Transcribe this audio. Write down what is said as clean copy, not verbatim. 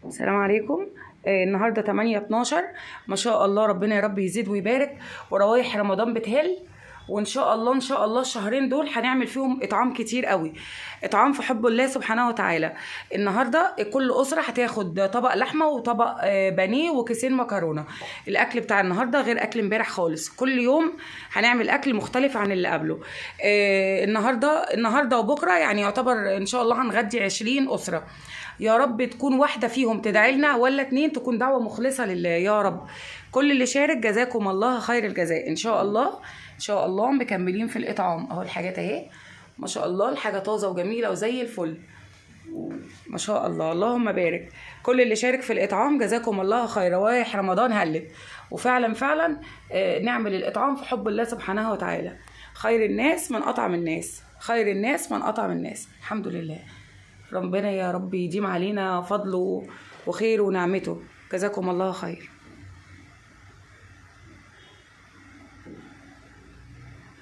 السلام عليكم. النهارده 8/12 ما شاء الله، ربنا يا رب يزيد ويبارك، وروايح رمضان بتهل، وان شاء الله ان شاء الله الشهرين دول هنعمل فيهم اطعام كتير قوي، اطعام في حب الله سبحانه وتعالى. النهارده كل اسره هتاخد طبق لحمه وطبق بانيه وكيسين مكرونه. الاكل بتاع النهارده غير اكل امبارح خالص، كل يوم هنعمل اكل مختلف عن اللي قبله. النهارده وبكره يعني يعتبر ان شاء الله هنغدي 20 اسره. يا رب تكون واحدة فيهم تدعي لنا، ولا 2 تكون دعوة مخلصة لله يا رب. كل اللي شارك جزاكم الله خير الجزاء. ان شاء الله ان شاء الله مكملين في الاطعام اهو. الحاجات اهي ما شاء الله، الحاجة طازة وجميلة وزي الفل ما شاء الله، اللهم بارك. كل اللي شارك في الاطعام جزاكم الله خير. روايح رمضان هلت، وفعلا فعلا نعمل الاطعام في حب الله سبحانه وتعالى. خير الناس من اطعم الناس، خير الناس من اطعم الناس. الحمد لله، ربنا يا رب يديم علينا فضله وخيره ونعمته. جزاكم الله خير.